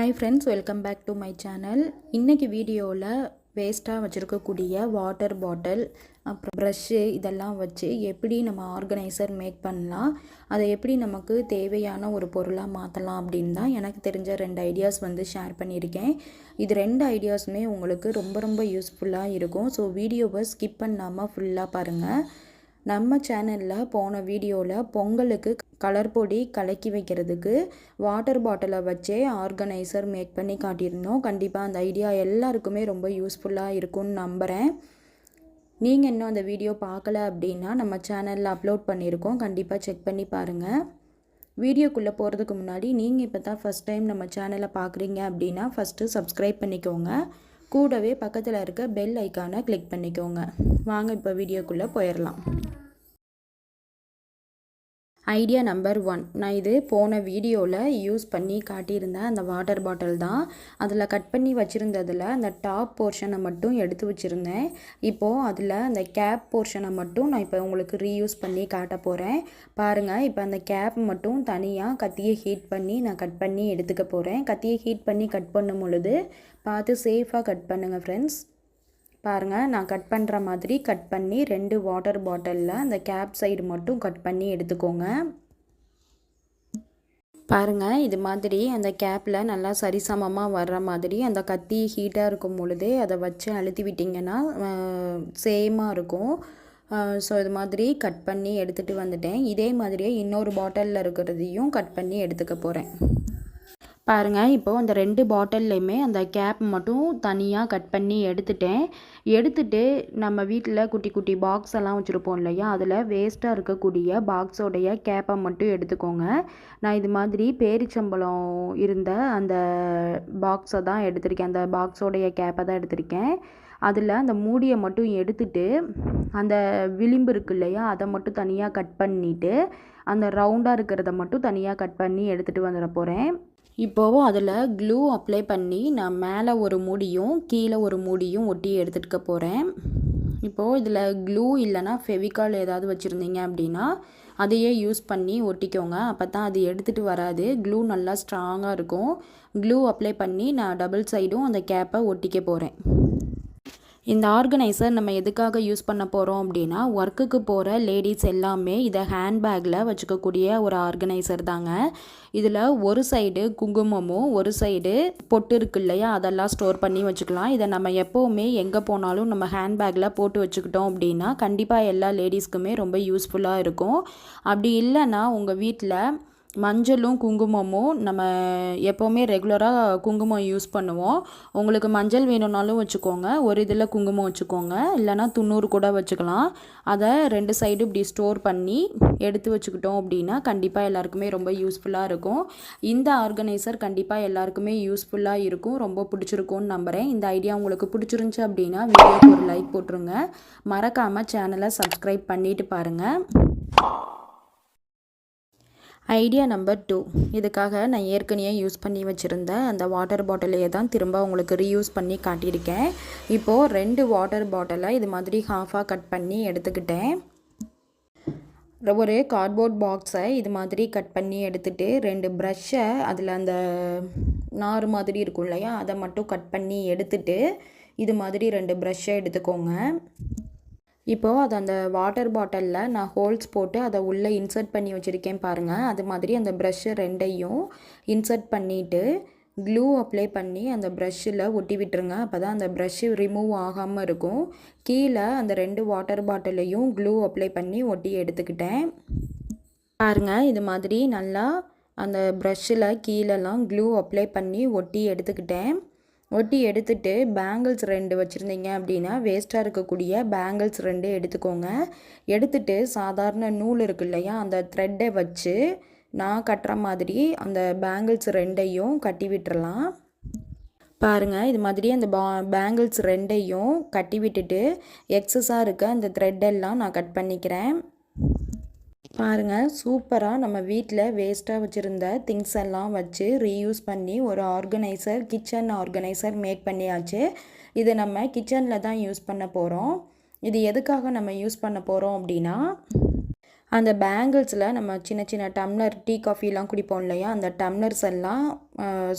Hi friends, welcome back to my channel. இன்றைக்கி வீடியோவில் வேஸ்ட்டாக வச்சுருக்கக்கூடிய வாட்டர் பாட்டில் அப்புறம் ப்ரஷ்ஷு இதெல்லாம் வச்சு எப்படி நம்ம ஆர்கனைசர் மேக் பண்ணலாம், அதை எப்படி நமக்கு தேவையான ஒரு பொருளாக மாற்றலாம் அப்படின்னு தான் எனக்கு தெரிஞ்ச 2 ஐடியாஸ் ஷேர் பண்ணியிருக்கேன். இது 2 ஐடியாஸுமே உங்களுக்கு ரொம்ப யூஸ்ஃபுல்லாக இருக்கும். ஸோ வீடியோவை ஸ்கிப் பண்ணாமல் ஃபுல்லாக பாருங்கள். நம்ம சேனலில் போன வீடியோவில் பொங்கலுக்கு கலர் பொடி கலக்கி வைக்கிறதுக்கு வாட்டர் பாட்டிலை வச்சே ஆர்கனைசர் மேக் பண்ணி காட்டியிருந்தோம். கண்டிப்பாக அந்த ஐடியா எல்லாருக்குமே ரொம்ப யூஸ்ஃபுல்லாக இருக்கும்னு நம்புகிறேன். நீங்கள் இன்னும் அந்த வீடியோ பார்க்கல அப்படின்னா நம்ம சேனலில் அப்லோட் பண்ணியிருக்கோம், கண்டிப்பாக செக் பண்ணி பாருங்கள். வீடியோக்குள்ளே போகிறதுக்கு முன்னாடி நீங்கள் இப்போ தான் ஃபஸ்ட் டைம் நம்ம சேனலை பார்க்குறீங்க அப்படின்னா ஃபஸ்ட்டு சப்ஸ்கிரைப் பண்ணிக்கோங்க. கூடவே பக்கத்தில் இருக்க பெல் ஐக்கானை கிளிக் பண்ணிக்கோங்க. வாங்க இப்போ வீடியோக்குள்ளே போயிடலாம். ஐடியா நம்பர் 1, நான் இது போன வீடியோவில் யூஸ் பண்ணி காட்டியிருந்தேன். அந்த வாட்டர் பாட்டில் தான். அதில் கட் பண்ணி வச்சுருந்ததில் அந்த டாப் போர்ஷனை மட்டும் எடுத்து வச்சுருந்தேன். இப்போது அதில் அந்த கேப் போர்ஷனை மட்டும் நான் இப்போ உங்களுக்கு ரீயூஸ் பண்ணி காட்ட போகிறேன். பாருங்கள், இப்போ அந்த கேப் மட்டும் தனியாக கத்தியை ஹீட் பண்ணி நான் கட் பண்ணி எடுத்துக்க போகிறேன். கத்தியை ஹீட் பண்ணி கட் பண்ணும் பொழுது பார்த்து சேஃபாக கட் பண்ணுங்கள் ஃப்ரெண்ட்ஸ். பாருங்கள், நான் கட் பண்ணுற மாதிரி கட் பண்ணி 2 வாட்டர் பாட்டிலில் அந்த கேப் சைடு மட்டும் கட் பண்ணி எடுத்துக்கோங்க. பாருங்கள், இது மாதிரி அந்த கேப்பில் நல்லா சரிசமமாக வர்ற மாதிரி அந்த கத்தி ஹீட்டாக இருக்கும் பொழுதே அதை வச்சு அழுத்தி விட்டிங்கன்னா சேமாக இருக்கும். ஸோ இது மாதிரி கட் பண்ணி எடுத்துகிட்டு வந்துட்டேன். இதே மாதிரியே இன்னொரு பாட்டிலில் இருக்கிறதையும் கட் பண்ணி எடுத்துக்க போகிறேன். பாருங்கள், இப்போது அந்த 2 பாட்டில்லையுமே அந்த கேப் மட்டும் தனியாக கட் பண்ணி எடுத்துட்டு நம்ம வீட்டில் குட்டி குட்டி பாக்ஸ் எல்லாம் வச்சுருப்போம் இல்லையா, அதில் வேஸ்ட்டாக இருக்கக்கூடிய பாக்ஸோடைய கேப்பை மட்டும் எடுத்துக்கோங்க. நான் இது மாதிரி பேரிச்சம்பழம் இருந்த அந்த பாக்ஸை தான் எடுத்திருக்கேன். அந்த பாக்ஸோடைய கேப்பை தான் எடுத்திருக்கேன். அதில் அந்த மூடியை மட்டும் எடுத்துட்டு அந்த விளிம்பு இருக்கு இல்லையா, அதை மட்டும் தனியாக கட் பண்ணிவிட்டு அந்த ரவுண்டாக இருக்கிறத மட்டும் தனியாக கட் பண்ணி எடுத்துகிட்டு வந்துட போகிறேன். இப்போது அதில் க்ளூ அப்ளை பண்ணி நான் மேலே ஒரு மூடியும் கீழே ஒரு மூடியும் ஒட்டி எடுத்துகிட்டு போகிறேன். இப்போது இதில் க்ளூ இல்லைனா ஃபெவிகால் ஏதாவது வச்சுருந்தீங்க அப்படின்னா அதையே யூஸ் பண்ணி ஒட்டிக்கோங்க. அப்போ தான் அது எடுத்துகிட்டு வராது. க்ளூ நல்லா ஸ்ட்ராங்காக இருக்கும். க்ளூ அப்ளை பண்ணி நான் டபுள் சைடும் அந்த கேப்பை ஒட்டிக்க போகிறேன். இந்த ஆர்கனைசர் நம்ம எதுக்காக யூஸ் பண்ண போகிறோம் அப்படின்னா, ஒர்க்குக்கு போகிற லேடிஸ் எல்லாமே இதை ஹேண்ட்பேக்கில் வச்சுக்கக்கூடிய ஒரு ஆர்கனைசர் தாங்க. இதில் ஒரு சைடு குங்குமமும் ஒரு சைடு பொட்டு இருக்கு இல்லையா, அதெல்லாம் ஸ்டோர் பண்ணி வச்சுக்கலாம். இதை நம்ம எப்போவுமே எங்கே போனாலும் நம்ம ஹேண்ட்பேக்கில் போட்டு வச்சுக்கிட்டோம் அப்படின்னா கண்டிப்பாக எல்லா லேடிஸ்க்குமே ரொம்ப யூஸ்ஃபுல்லாக இருக்கும். அப்படி இல்லைன்னா உங்கள் வீட்டில் மஞ்சளும் குங்குமமும் நம்ம எப்போவுமே ரெகுலராக குங்குமம் யூஸ் பண்ணுவோம். உங்களுக்கு மஞ்சள் வேணும்னாலும் வச்சுக்கோங்க, ஒரு இதில் குங்குமம் வச்சுக்கோங்க, இல்லைனா 90 கூட வச்சுக்கலாம். அதை 2 சைடு இப்படி ஸ்டோர் பண்ணி எடுத்து வச்சுக்கிட்டோம் அப்படின்னா கண்டிப்பாக எல்லாருக்குமே ரொம்ப யூஸ்ஃபுல்லாக இருக்கும். இந்த ஆர்கனைசர் கண்டிப்பாக எல்லாருக்குமே யூஸ்ஃபுல்லாக இருக்கும், ரொம்ப பிடிச்சிருக்கும்னு நம்புகிறேன். இந்த ஐடியா உங்களுக்கு பிடிச்சிருந்துச்சி அப்படின்னா வீடியோக்கு ஒரு லைக் போட்டுருங்க. மறக்காமல் சேனலை சப்ஸ்கிரைப் பண்ணிவிட்டு பாருங்கள். ஐடியா நம்பர் 2, இதுக்காக நான் ஏற்கனவே யூஸ் பண்ணி வச்சுருந்த அந்த வாட்டர் பாட்டிலையே தான் திரும்ப உங்களுக்கு ரீயூஸ் பண்ணி காட்டியிருக்கேன். இப்போது 2 வாட்டர் பாட்டிலை இது மாதிரி ஹாஃபாக கட் பண்ணி எடுத்துக்கிட்டேன். ஒரு கார்ட்போர்ட் பாக்ஸை இது மாதிரி கட் பண்ணி எடுத்துகிட்டு 2 ப்ரஷ்ஷை அதில் அந்த நார் மாதிரி இருக்கும் இல்லையா, அதை மட்டும் கட் பண்ணி எடுத்துகிட்டு இது மாதிரி 2 ப்ரஷ்ஷை எடுத்துக்கோங்க. இப்போது அது அந்த வாட்டர் பாட்டிலில் நான் ஹோல்ஸ் போட்டு அதை உள்ளே இன்சர்ட் பண்ணி வச்சுருக்கேன் பாருங்கள். அது மாதிரி அந்த ப்ரஷ்ஷு 2ஐயும் இன்சர்ட் பண்ணிவிட்டு க்ளூ அப்ளை பண்ணி அந்த ப்ரஷ்ஷில் ஒட்டி விட்டுருங்க. அப்போ தான் அந்த ப்ரஷ்ஷு ரிமூவ் ஆகாமல் இருக்கும். கீழே அந்த 2 வாட்டர் பாட்டிலையும் க்ளூ அப்ளை பண்ணி ஒட்டி எடுத்துக்கிட்டேன். பாருங்கள், இது மாதிரி நல்லா அந்த ப்ரஷ்ஷில் கீழெல்லாம் க்ளூ அப்ளை பண்ணி ஒட்டி எடுத்துக்கிட்டேன். ஒட்டி எடுத்துகிட்டு பேங்கிள்ஸ் 2 வச்சுருந்தீங்க அப்படின்னா வேஸ்ட்டாக இருக்கக்கூடிய பேங்கிள்ஸ் 2 எடுத்துக்கோங்க. எடுத்துகிட்டு சாதாரண நூல் இருக்கு இல்லையா, அந்த த்ரெட்டை வச்சு நான் கட்டுற மாதிரி அந்த பேங்கிள்ஸ் 2ஐயும் கட்டி விட்டுறலாம். பாருங்கள், இது மாதிரி அந்த பேங்கிள்ஸ் 2ஐயும் கட்டி விட்டுட்டு எக்ஸஸாக இருக்க அந்த த்ரெட்டெல்லாம் நான் கட் பண்ணிக்கிறேன். பாருங்கள், சூப்பராக நம்ம வீட்டில் வேஸ்ட்டாக வச்சுருந்த திங்ஸ் எல்லாம் வச்சு ரீயூஸ் பண்ணி ஒரு ஆர்கனைசர், கிச்சன் ஆர்கனைசர் மேக் பண்ணியாச்சு. இது நம்ம கிச்சனில் தான் யூஸ் பண்ண போகிறோம். இது எதுக்காக நம்ம யூஸ் பண்ண போகிறோம் அப்படின்னா, அந்த பேங்கிள்ஸில் நம்ம சின்ன சின்ன டம்ளர் டீ காஃபிலாம் குடிப்போம் இல்லையா, அந்த டம்ளர்ஸ் எல்லாம்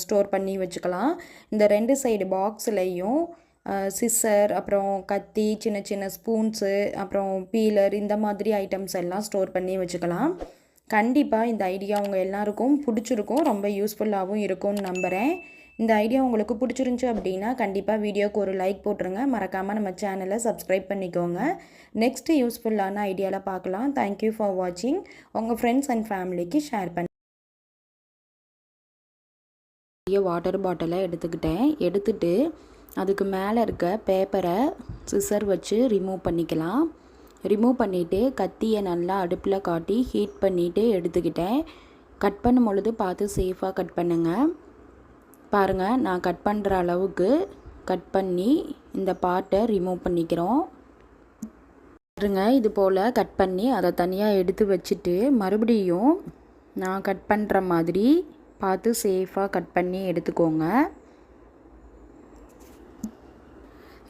ஸ்டோர் பண்ணி வச்சுக்கலாம். இந்த 2 சைடு பாக்ஸ்லேயும் சிஸ்ஸர், அப்புறம் கத்தி, சின்ன சின்ன ஸ்பூன்ஸு, அப்புறம் பீலர், இந்த மாதிரி ஐட்டம்ஸ் எல்லாம் ஸ்டோர் பண்ணி வச்சுக்கலாம். கண்டிப்பாக இந்த ஐடியா உங்கள் எல்லாருக்கும் பிடிச்சிருக்கும், ரொம்ப யூஸ்ஃபுல்லாகவும் இருக்கும்னு நம்புகிறேன். இந்த ஐடியா உங்களுக்கு பிடிச்சிருந்துச்சி அப்படின்னா கண்டிப்பாக வீடியோக்கு ஒரு லைக் போட்டுருங்க. மறக்காமல் நம்ம சேனலை சப்ஸ்கிரைப் பண்ணிக்கோங்க. நெக்ஸ்ட்டு யூஸ்ஃபுல்லான ஐடியாவில் பார்க்கலாம். தேங்க்யூ ஃபார் வாட்சிங். உங்கள் ஃப்ரெண்ட்ஸ் அண்ட் ஃபேமிலிக்கு ஷேர் பண்ணி. வாட்டர் பாட்டிலை எடுத்துட்டு அதுக்கு மேலே இருக்க பேப்பரை சிசர் வச்சு ரிமூவ் பண்ணிக்கலாம். ரிமூவ் பண்ணிவிட்டு கத்தியை நல்லா அடுப்பில் காட்டி ஹீட் பண்ணிவிட்டு எடுத்துக்கிட்டேன். கட் பண்ணும் பொழுது பார்த்து சேஃபாக கட் பண்ணுங்கள். பாருங்கள், நான் கட் பண்ணுற அளவுக்கு கட் பண்ணி இந்த பார்ட்டை ரிமூவ் பண்ணிக்கிறோம். பாருங்க, இது போல் கட் பண்ணி அதை தனியாக எடுத்து வச்சுட்டு மறுபடியும் நான் கட் பண்ணுற மாதிரி பார்த்து சேஃபாக கட் பண்ணி எடுத்துக்கோங்க.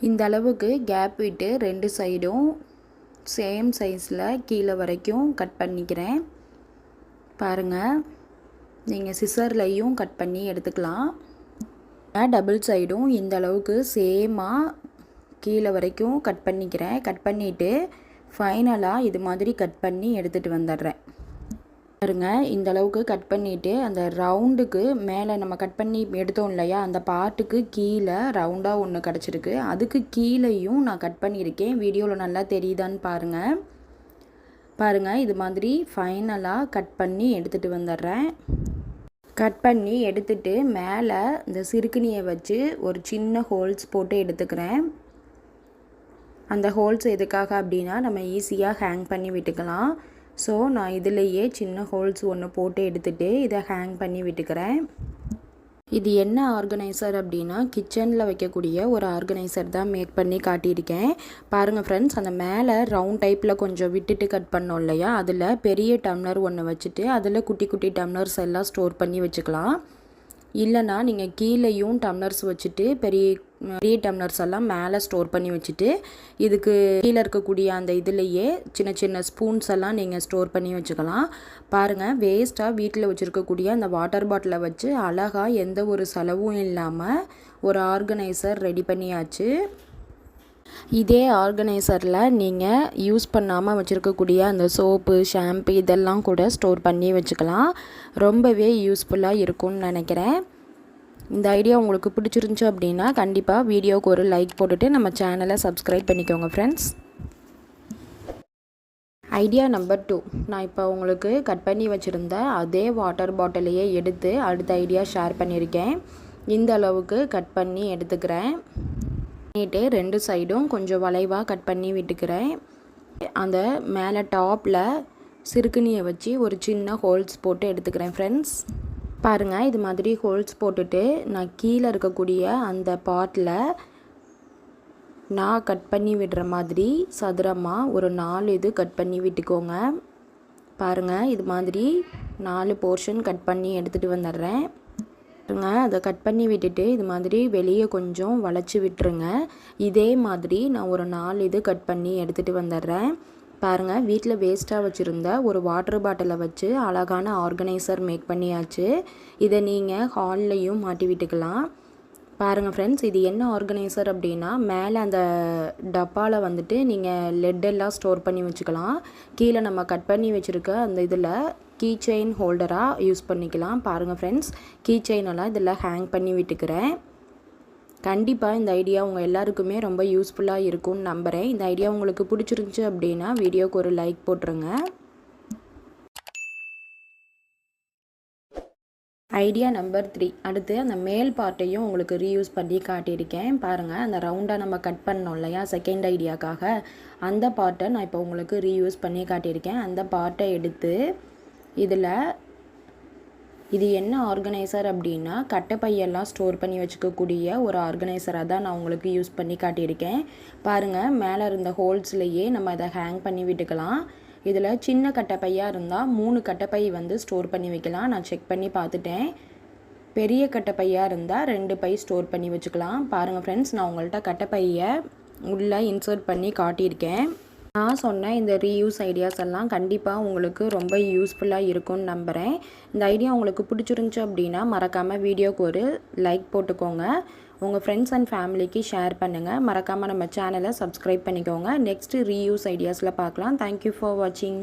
இந்த அளவுக்கு கேப் விட்டு 2 சைடும் சேம் சைஸில் கீழே வரைக்கும் கட் பண்ணிக்கிறேன். பாருங்கள், நீங்கள் சிசர்லையும் கட் பண்ணி எடுத்துக்கலாம். டபுள் சைடும் இந்த அளவுக்கு சேமாக கீழே வரைக்கும் கட் பண்ணிக்கிறேன். கட் பண்ணிவிட்டு ஃபைனலாக இது மாதிரி கட் பண்ணி எடுத்துகிட்டு வந்துடுறேன். பாருங்க, இந்த அளவுக்கு கட் பண்ணிவிட்டு அந்த ரவுண்டுக்கு மேலே நம்ம கட் பண்ணி எடுத்தோம் இல்லையா, அந்த பார்ட்டுக்கு கீழே ரவுண்டாக ஒன்று கிடச்சிருக்கு. அதுக்கு கீழேயும் நான் கட் பண்ணியிருக்கேன். வீடியோவில் நல்லா தெரியுதான்னு பாருங்கள். இது மாதிரி ஃபைனலாக கட் பண்ணி எடுத்துகிட்டு வந்துடுறேன். கட் பண்ணி எடுத்துகிட்டு மேலே இந்த சிறுகுனியை வச்சு ஒரு சின்ன ஹோல்ஸ் போட்டு எடுத்துக்கிறேன். அந்த ஹோல்ஸ் எதுக்காக அப்படின்னா நம்ம ஈஸியாக ஹேங் பண்ணி விட்டுக்கலாம். ஸோ நான் இதிலையே சின்ன ஹோல்ஸ் ஒன்று போட்டு எடுத்துகிட்டு இதை ஹேங் பண்ணி விட்டுக்கிறேன். இது என்ன ஆர்கனைசர் அப்படின்னா கிச்சனில் வைக்கக்கூடிய ஒரு ஆர்கனைசர் தான் மேக் பண்ணி காட்டியிருக்கேன். பாருங்கள் ஃப்ரெண்ட்ஸ், அந்த மேலே ரவுண்ட் டைப்பில் கொஞ்சம் விட்டுட்டு கட் பண்ணோம் இல்லையா, அதில் பெரிய டம்ளர் ஒன்று வச்சுட்டு அதில் குட்டி குட்டி டம்ளர்ஸ் எல்லாம் ஸ்டோர் பண்ணி வச்சுக்கலாம். இல்லைனா நீங்கள் கீழேயும் டம்ளர்ஸ் வச்சுட்டு பெரிய டம்ளர்ஸ் எல்லாம் மேலே ஸ்டோர் பண்ணி வச்சுட்டு இதுக்கு கீழே இருக்கக்கூடிய அந்த இதுலேயே சின்ன சின்ன ஸ்பூன்ஸ் எல்லாம் நீங்கள் ஸ்டோர் பண்ணி வச்சுக்கலாம். பாருங்கள், வேஸ்ட்டாக வீட்டில் வச்சுருக்கக்கூடிய அந்த வாட்டர் பாட்டிலை வச்சு அழகாக எந்த ஒரு செலவும் இல்லாமல் ஒரு ஆர்கனைசர் ரெடி பண்ணியாச்சு. இதே ஆர்கனைசரில் நீங்கள் யூஸ் பண்ணாமல் வச்சுருக்கக்கூடிய அந்த சோப்பு, ஷாம்பு இதெல்லாம் கூட ஸ்டோர் பண்ணி வச்சுக்கலாம். ரொம்பவே யூஸ்ஃபுல்லாக இருக்கும்னு நினைக்கிறேன். இந்த ஐடியா உங்களுக்கு பிடிச்சிருந்துச்சு அப்படின்னா கண்டிப்பாக வீடியோவுக்கு ஒரு லைக் போட்டுட்டு நம்ம சேனலை சப்ஸ்கிரைப் பண்ணிக்கோங்க ஃப்ரெண்ட்ஸ். ஐடியா நம்பர் 2, நான் இப்போ உங்களுக்கு கட் பண்ணி வச்சுருந்த அதே வாட்டர் பாட்டிலையே எடுத்து அடுத்த ஐடியா ஷேர் பண்ணியிருக்கேன். இந்த அளவுக்கு கட் பண்ணி எடுத்துக்கிறேன். பண்ணிட்டு 2 சைடும் கொஞ்சம் வளைவாக கட் பண்ணி விட்டுக்கிறேன். அந்த மேலே டாப்பில் சிறுகுனியை வச்சு ஒரு சின்ன ஹோல்ஸ் போட்டு எடுத்துக்கிறேன் ஃப்ரெண்ட்ஸ். பாருங்கள், இது மாதிரி ஹோல்ஸ் போட்டுட்டு நான் கீழே இருக்கக்கூடிய அந்த பாட்டில் நான் கட் பண்ணி விடுற மாதிரி சதுரமாக ஒரு 4 இது கட் பண்ணி விட்டுக்கோங்க. பாருங்கள், இது மாதிரி 4 போர்ஷன் கட் பண்ணி எடுத்துகிட்டு வந்துடுறேன். அதை கட் பண்ணி விட்டுட்டு இது மாதிரி வெளியே கொஞ்சம் வளைச்சி விட்டுருங்க. இதே மாதிரி நான் ஒரு 4 இது கட் பண்ணி எடுத்துகிட்டு வந்துடுறேன். பாருங்கள், வீட்டில் வேஸ்ட்டாக வச்சுருந்த ஒரு வாட்டர் பாட்டிலை வச்சு அழகான ஆர்கனைசர் மேக் பண்ணியாச்சு. இதை நீங்கள் ஹால்லையும் மாட்டி விட்டுக்கலாம். பாருங்கள் ஃப்ரெண்ட்ஸ், இது என்ன ஆர்கனைசர் அப்படின்னா மேலே அந்த டப்பாவில் வந்துட்டு நீங்கள் லெட்டெல்லாம் ஸ்டோர் பண்ணி வச்சுக்கலாம். கீழே நம்ம கட் பண்ணி வச்சுருக்க அந்த இதில் கீ செயின் ஹோல்டராக யூஸ் பண்ணிக்கலாம். பாருங்கள் ஃப்ரெண்ட்ஸ், கீ செயினெல்லாம் இதில் ஹேங் பண்ணி விட்டுக்கிறேன். கண்டிப்பாக இந்த ஐடியா உங்கள் எல்லாருக்குமே ரொம்ப யூஸ்ஃபுல்லாக இருக்கும்னு நம்புகிறேன். இந்த ஐடியா உங்களுக்கு பிடிச்சிருந்துச்சி அப்படின்னா வீடியோவுக்கு ஒரு லைக் போட்டுருங்க. ஐடியா நம்பர் 3, அடுத்து அந்த மேல் பார்ட்டையும் உங்களுக்கு ரீயூஸ் பண்ணி காட்டியிருக்கேன். பாருங்கள், அந்த ரவுண்டாக நம்ம கட் பண்ணோம் இல்லையா செகண்ட் ஐடியாக்காக, அந்த பார்ட்டை நான் இப்போ உங்களுக்கு ரீயூஸ் பண்ணி காட்டியிருக்கேன். அந்த பார்ட்டை எடுத்து இதில் இது என்ன ஆர்கனைசர் அப்படின்னா கட்டைப்பையெல்லாம் ஸ்டோர் பண்ணி வச்சுக்கக்கூடிய ஒரு ஆர்கனைசராக தான் நான் உங்களுக்கு யூஸ் பண்ணி காட்டியிருக்கேன். பாருங்கள், மேலே இருந்த ஹோல்ஸ்லேயே நம்ம அதை ஹேங் பண்ணி விட்டுக்கலாம். இதில் சின்ன கட்டைப்பையாக இருந்தால் 3 கட்டைப்பை வந்து ஸ்டோர் பண்ணி வைக்கலாம். நான் செக் பண்ணி பார்த்துட்டேன். பெரிய கட்டைப்பையாக இருந்தால் 2 பை ஸ்டோர் பண்ணி வச்சுக்கலாம். பாருங்கள் ஃப்ரெண்ட்ஸ், நான் உங்கள்கிட்ட கட்டைப்பையை உள்ளே இன்சர்ட் பண்ணி காட்டியிருக்கேன். நான் சொன்ன இந்த ரீயூஸ் ஐடியாஸ் எல்லாம் கண்டிப்பாக உங்களுக்கு ரொம்ப யூஸ்ஃபுல்லாக இருக்கும்னு நம்புகிறேன். இந்த ஐடியா உங்களுக்கு பிடிச்சிருந்துச்சி அப்படின்னா மறக்காமல் வீடியோக்கு ஒரு லைக் போட்டுக்கோங்க. உங்கள் ஃப்ரெண்ட்ஸ் அண்ட் ஃபேமிலிக்கு ஷேர் பண்ணுங்கள். மறக்காமல் நம்ம சேனலை சப்ஸ்கிரைப் பண்ணிக்கோங்க. நெக்ஸ்ட்டு ரீயூஸ் ஐடியாஸில் பார்க்கலாம். தேங்க்யூ ஃபார் வாட்சிங்.